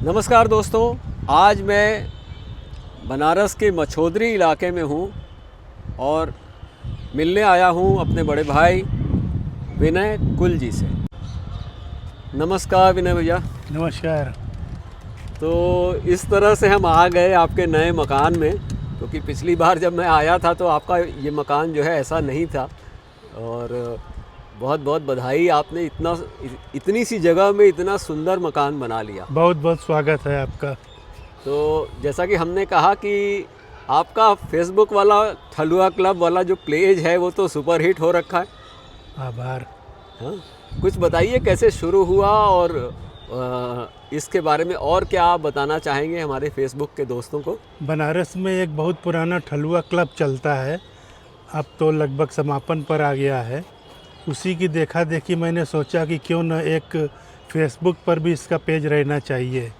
नमस्कार दोस्तों, आज मैं बनारस के मछोदरी इलाके में हूँ और मिलने आया हूँ अपने बड़े भाई विनय कुल जी से। नमस्कार विनय भैया। नमस्कार। तो इस तरह से हम आ गए आपके नए मकान में, क्योंकि पिछली बार जब मैं आया था तो आपका ये मकान जो है ऐसा नहीं था। और बहुत बहुत बधाई, आपने इतनी सी जगह में इतना सुंदर मकान बना लिया। बहुत बहुत स्वागत है आपका। तो जैसा कि हमने कहा कि आपका फेसबुक वाला ठलुआ क्लब वाला जो पेज है वो तो सुपर हिट हो रखा है। आभार। हाँ, कुछ बताइए कैसे शुरू हुआ और इसके बारे में और क्या आप बताना चाहेंगे हमारे फेसबुक के दोस्तों को। बनारस में एक बहुत पुराना ठलुआ क्लब चलता है, अब तो लगभग समापन पर आ गया है। उसी की देखा देखी मैंने सोचा कि क्यों न एक फेसबुक पर भी इसका पेज रहना चाहिए,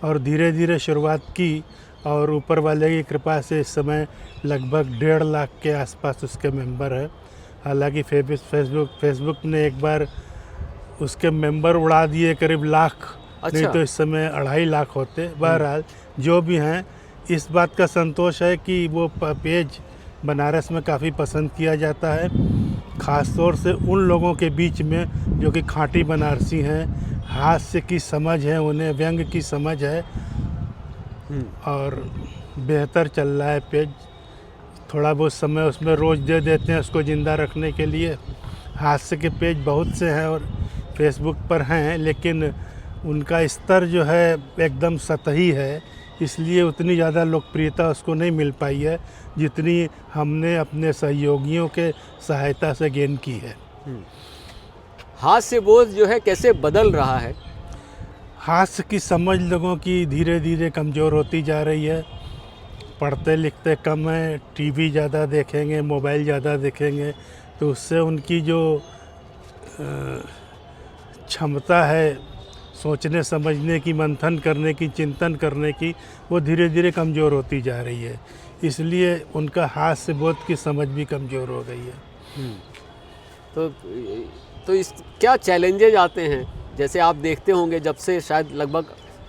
और धीरे धीरे शुरुआत की और ऊपर वाले की कृपा से इस समय लगभग 1.5 लाख के आसपास उसके मेंबर हैं। हालांकि फेसबुक ने एक बार उसके मेंबर उड़ा दिए करीब लाख। अच्छा। नहीं तो इस समय 2.5 लाख होते। बहरहाल जो भी हैं, इस बात का संतोष है कि वो पेज बनारस में काफ़ी पसंद किया जाता है, ख़ास तौर से उन लोगों के बीच में जो कि खाँटी बनारसी हैं, हास्य की समझ है, उन्हें व्यंग की समझ है, और बेहतर चल रहा है पेज। थोड़ा बहुत समय उसमें रोज़ दे देते हैं उसको ज़िंदा रखने के लिए। हास्य के पेज बहुत से हैं और फेसबुक पर हैं, लेकिन उनका स्तर जो है एकदम सतही है, इसलिए उतनी ज़्यादा लोकप्रियता उसको नहीं मिल पाई है जितनी हमने अपने सहयोगियों के सहायता से गेन की है। हास्य बोध जो है कैसे बदल रहा है? हास्य की समझ लोगों की धीरे धीरे कमज़ोर होती जा रही है। पढ़ते लिखते कम हैं, टीवी ज़्यादा देखेंगे, मोबाइल ज़्यादा देखेंगे, तो उससे उनकी जो क्षमता है सोचने समझने की, मंथन करने की, चिंतन करने की, वो धीरे धीरे कमज़ोर होती जा रही है। इसलिए उनका हास्य बोध की समझ भी कमज़ोर हो गई है। तो इस क्या चैलेंजेज आते हैं? जैसे आप देखते होंगे जब से शायद लगभग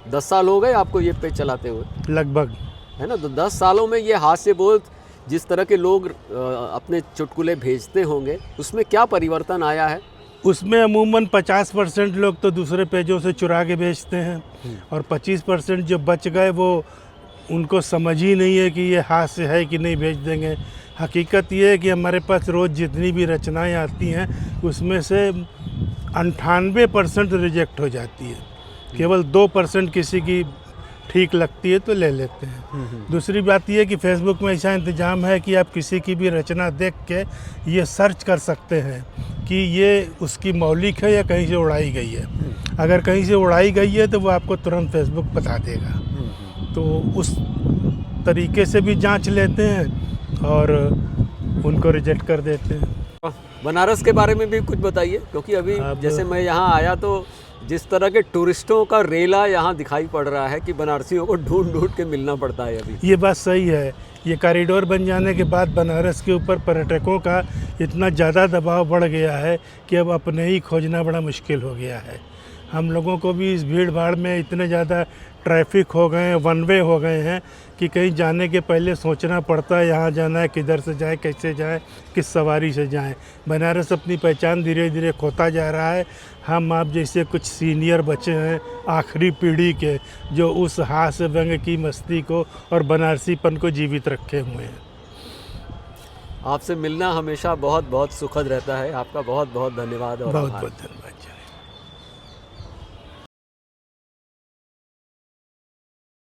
10 साल हो गए आपको ये पेज चलाते हुए, लगभग, है ना? तो 10 सालों में ये हास्य बोध जिस तरह के लोग अपने चुटकुले भेजते होंगे, उसमें क्या परिवर्तन आया है? उसमें अमूमन 50% लोग तो दूसरे पेजों से चुरा के भेजते हैं, और 25% जो बच गए वो उनको समझ ही नहीं है कि ये हास्य है कि नहीं, भेज देंगे। हकीकत ये है कि हमारे पास रोज़ जितनी भी रचनाएं आती हैं उसमें से 98% रिजेक्ट हो जाती है, केवल 2% किसी की ठीक लगती है तो ले लेते हैं। दूसरी बात यह कि फेसबुक में ऐसा इंतज़ाम है कि आप किसी की भी रचना देख के ये सर्च कर सकते हैं कि ये उसकी मौलिक है या कहीं से उड़ाई गई है। अगर कहीं से उड़ाई गई है तो वो आपको तुरंत फेसबुक बता देगा। तो उस तरीके से भी जांच लेते हैं और उनको रिजेक्ट कर देते हैं। बनारस के बारे में भी कुछ बताइए, क्योंकि अभी जैसे मैं यहाँ आया तो जिस तरह के टूरिस्टों का रेला यहाँ दिखाई पड़ रहा है कि बनारसियों को ढूंढ ढूंढ के मिलना पड़ता है अभी। ये बात सही है। ये कॉरिडोर बन जाने के बाद बनारस के ऊपर पर्यटकों का इतना ज़्यादा दबाव बढ़ गया है कि अब अपने ही खोजना बड़ा मुश्किल हो गया है। हम लोगों को भी इस भीड़ भाड़ में इतने ज़्यादा ट्रैफिक हो गए हैं, वन वे हो गए हैं कि कहीं जाने के पहले सोचना पड़ता है यहाँ जाना है, किधर से जाएं, कैसे जाएं, किस सवारी से जाएं। बनारस अपनी पहचान धीरे धीरे खोता जा रहा है। हम आप जैसे कुछ सीनियर बच्चे हैं आखिरी पीढ़ी के, जो उस हास्य व्यंग की मस्ती को और बनारसीपन को जीवित रखे हुए हैं। आपसे मिलना हमेशा बहुत बहुत सुखद रहता है। आपका बहुत बहुत धन्यवाद और बहुत आभार। बहुत धन्यवाद।